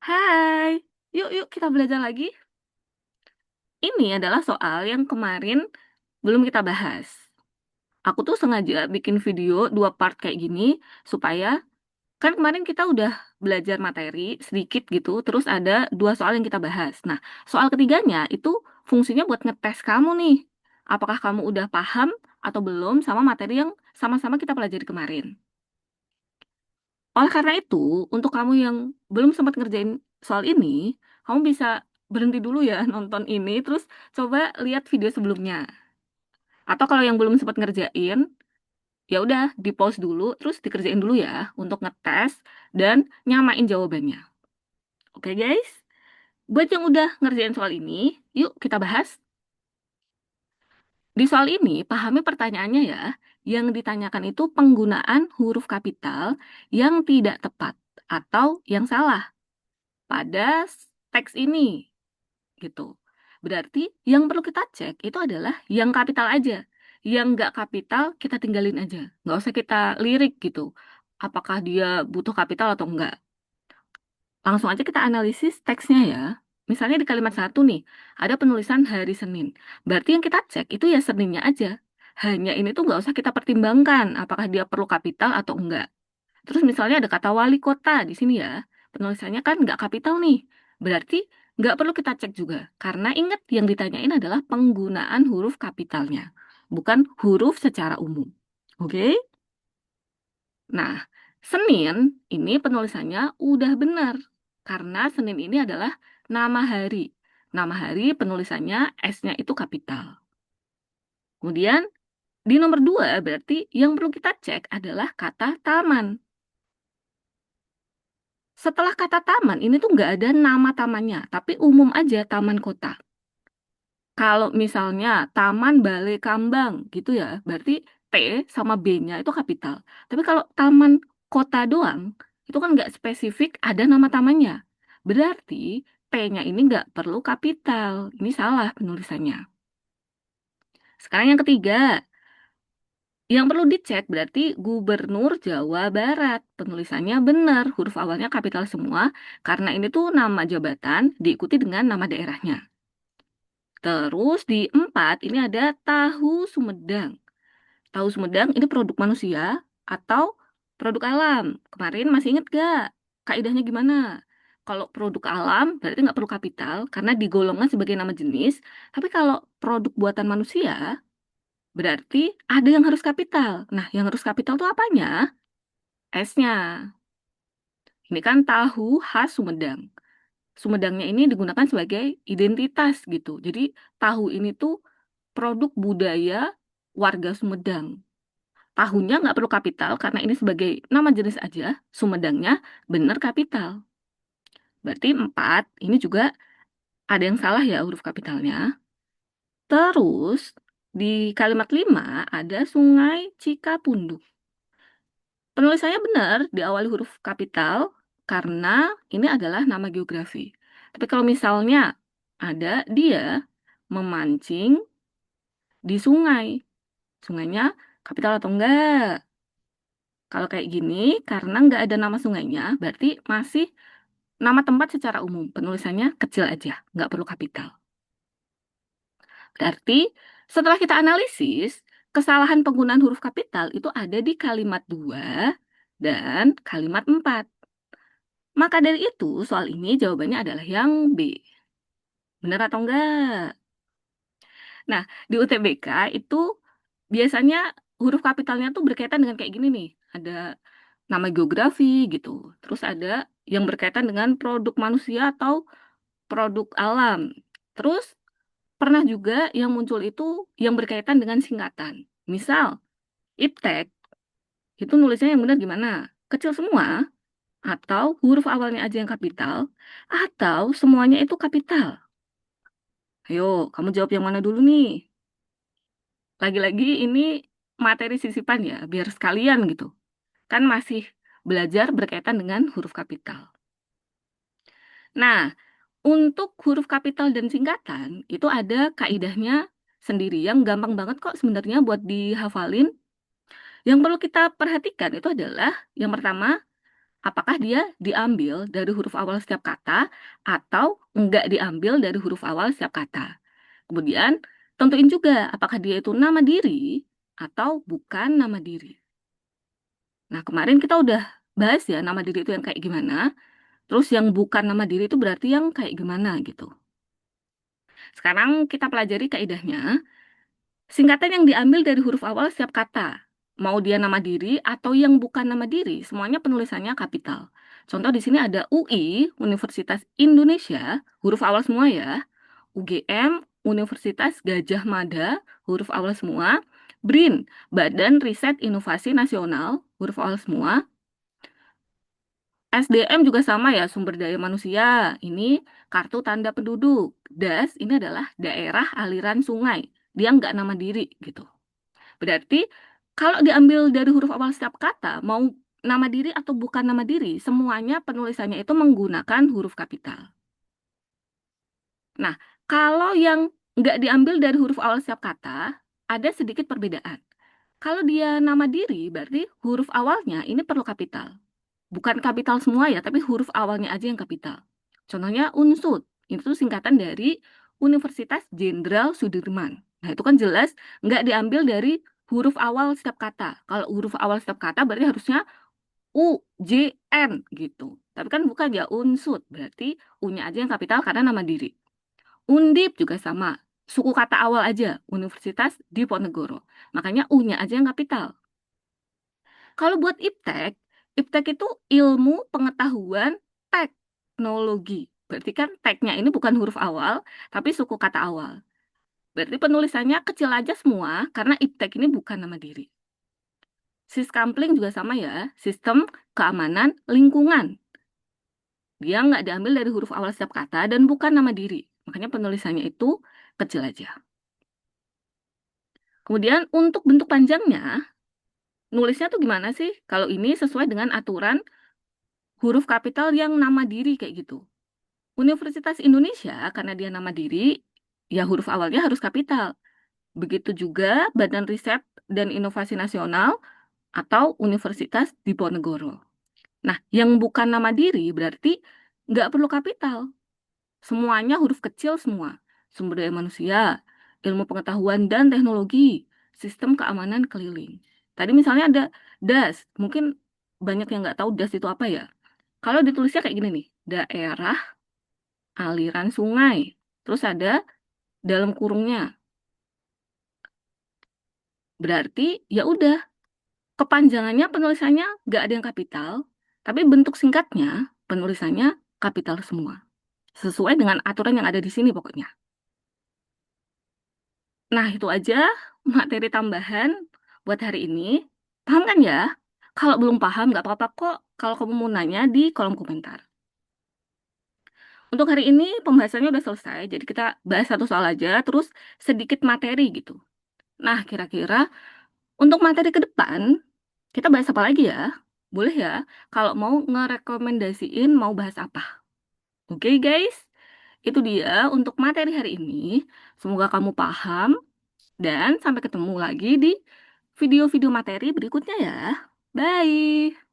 Hai, yuk kita belajar lagi. Ini adalah soal yang kemarin belum kita bahas. Aku tuh sengaja bikin video 2 part kayak gini supaya kan kemarin kita udah belajar materi sedikit gitu, terus ada 2 soal yang kita bahas. Nah, soal ketiganya itu fungsinya buat ngetes kamu nih. Apakah kamu udah paham atau belum sama materi yang sama-sama kita pelajari kemarin. Oleh karena itu, untuk kamu yang belum sempat ngerjain soal ini, kamu bisa berhenti dulu ya nonton ini, terus coba lihat video sebelumnya. Atau kalau yang belum sempat ngerjain, ya udah di pause dulu, terus dikerjain dulu ya untuk ngetes dan nyamain jawabannya. Oke guys, buat yang udah ngerjain soal ini, yuk kita bahas. Di soal ini, pahami pertanyaannya ya. Yang ditanyakan itu penggunaan huruf kapital yang tidak tepat atau yang salah pada teks ini gitu. Berarti yang perlu kita cek itu adalah yang kapital aja. Yang nggak kapital kita tinggalin aja. Nggak usah kita lirik gitu. Apakah dia butuh kapital atau enggak. Langsung aja kita analisis teksnya ya. Misalnya di kalimat 1 nih, ada penulisan hari Senin. Berarti yang kita cek itu ya Seninnya aja. Hanya ini tuh nggak usah kita pertimbangkan apakah dia perlu kapital atau enggak. Terus misalnya ada kata wali kota di sini ya. Penulisannya kan nggak kapital nih. Berarti nggak perlu kita cek juga. Karena ingat yang ditanyain adalah penggunaan huruf kapitalnya. Bukan huruf secara umum. Oke? Nah, Senin ini penulisannya udah benar. Karena Senin ini adalah nama hari. Nama hari penulisannya S-nya itu kapital. Kemudian di nomor 2 berarti yang perlu kita cek adalah kata taman. Setelah kata taman, ini tuh nggak ada nama tamannya, tapi umum aja taman kota. Kalau misalnya Taman Balai Kambang gitu ya, berarti T sama B-nya itu kapital. Tapi kalau Taman Kota doang, itu kan nggak spesifik ada nama tamannya. Berarti T-nya ini nggak perlu kapital. Ini salah penulisannya. Sekarang yang ketiga, yang perlu dicek berarti Gubernur Jawa Barat. Penulisannya benar, huruf awalnya kapital semua, karena ini tuh nama jabatan diikuti dengan nama daerahnya. Terus di 4 ini ada tahu Sumedang. Tahu Sumedang ini produk manusia atau produk alam. Kemarin masih inget gak? Kaidahnya gimana? Kalau produk alam berarti nggak perlu kapital karena digolongkan sebagai nama jenis. Tapi kalau produk buatan manusia berarti ada yang harus kapital. Nah, yang harus kapital itu apanya? S-nya. Ini kan tahu khas Sumedang. Sumedangnya ini digunakan sebagai identitas gitu. Jadi tahu ini tuh produk budaya warga Sumedang. Tahunya nggak perlu kapital karena ini sebagai nama jenis aja. Sumedangnya bener kapital. Berarti 4 ini juga ada yang salah ya huruf kapitalnya. Terus di kalimat 5 ada Sungai Cikapundung. Penulisannya benar diawali huruf kapital karena ini adalah nama geografi. Tapi kalau misalnya ada dia memancing di sungai, sungainya kapital atau enggak? Kalau kayak gini, karena nggak ada nama sungainya, berarti masih nama tempat secara umum. Penulisannya kecil aja, nggak perlu kapital. Berarti setelah kita analisis, kesalahan penggunaan huruf kapital itu ada di kalimat 2 dan kalimat 4. Maka dari itu, soal ini jawabannya adalah yang B. Benar atau enggak? Nah, di UTBK itu biasanya huruf kapitalnya tuh berkaitan dengan kayak gini nih. Ada nama geografi gitu. Terus ada yang berkaitan dengan produk manusia atau produk alam. Terus pernah juga yang muncul itu yang berkaitan dengan singkatan. Misal, iptek itu nulisnya yang benar gimana? Kecil semua atau huruf awalnya aja yang kapital atau semuanya itu kapital. Ayo, kamu jawab yang mana dulu nih? Lagi-lagi ini materi sisipan ya, biar sekalian gitu. Kan masih belajar berkaitan dengan huruf kapital. Nah, untuk huruf kapital dan singkatan, itu ada kaidahnya sendiri yang gampang banget kok sebenarnya buat dihafalin. Yang perlu kita perhatikan itu adalah yang pertama, apakah dia diambil dari huruf awal setiap kata atau enggak diambil dari huruf awal setiap kata. Kemudian, tentuin juga apakah dia itu nama diri atau bukan nama diri. Nah, kemarin kita udah bahas ya nama diri itu yang kayak gimana, terus yang bukan nama diri itu berarti yang kayak gimana gitu. Sekarang kita pelajari kaidahnya. Singkatan yang diambil dari huruf awal setiap kata. Mau dia nama diri atau yang bukan nama diri, semuanya penulisannya kapital. Contoh di sini ada UI, Universitas Indonesia, huruf awal semua ya. UGM, Universitas Gajah Mada, huruf awal semua. BRIN, Badan Riset Inovasi Nasional, huruf awal semua. SDM juga sama ya, sumber daya manusia. Ini kartu tanda penduduk. DAS ini adalah daerah aliran sungai. Dia nggak nama diri gitu. Berarti kalau diambil dari huruf awal setiap kata, mau nama diri atau bukan nama diri, semuanya penulisannya itu menggunakan huruf kapital. Nah, kalau yang nggak diambil dari huruf awal setiap kata, ada sedikit perbedaan. Kalau dia nama diri, berarti huruf awalnya ini perlu kapital. Bukan kapital semua ya, tapi huruf awalnya aja yang kapital. Contohnya UNSUD, itu singkatan dari Universitas Jenderal Sudirman. Nah, itu kan jelas nggak diambil dari huruf awal setiap kata. Kalau huruf awal setiap kata berarti harusnya U, J, N gitu. Tapi kan bukan ya UNSUD, berarti U-nya aja yang kapital karena nama diri. Undip juga sama, suku kata awal aja, Universitas Diponegoro. Makanya U-nya aja yang kapital. Kalau buat iptek, iptek itu ilmu pengetahuan teknologi. Berarti kan teknya ini bukan huruf awal, tapi suku kata awal. Berarti penulisannya kecil aja semua, karena iptek ini bukan nama diri. Siskampling juga sama ya, sistem keamanan lingkungan. Dia nggak diambil dari huruf awal setiap kata dan bukan nama diri. Makanya penulisannya itu kecil aja. Kemudian untuk bentuk panjangnya, nulisnya tuh gimana sih? Kalau ini sesuai dengan aturan huruf kapital yang nama diri kayak gitu. Universitas Indonesia, karena dia nama diri, ya huruf awalnya harus kapital. Begitu juga Badan Riset dan Inovasi Nasional atau Universitas Diponegoro. Nah, yang bukan nama diri berarti nggak perlu kapital. Semuanya huruf kecil semua. Sumber daya manusia, ilmu pengetahuan dan teknologi, sistem keamanan keliling. Tadi misalnya ada DAS, mungkin banyak yang nggak tahu DAS itu apa ya. Kalau ditulisnya kayak gini nih, daerah aliran sungai. Terus ada dalam kurungnya. Berarti ya udah, kepanjangannya penulisannya nggak ada yang kapital, tapi bentuk singkatnya penulisannya kapital semua. Sesuai dengan aturan yang ada di sini pokoknya. Nah, itu aja materi tambahan buat hari ini. Paham kan ya? Kalau belum paham, nggak apa-apa kok kalau kamu mau nanya di kolom komentar. Untuk hari ini pembahasannya udah selesai, jadi kita bahas satu soal aja, terus sedikit materi gitu. Nah, kira-kira untuk materi ke depan, kita bahas apa lagi ya? Boleh ya, kalau mau ngerekomendasiin mau bahas apa. Oke guys, itu dia untuk materi hari ini. Semoga kamu paham dan sampai ketemu lagi di video-video materi berikutnya ya. Bye!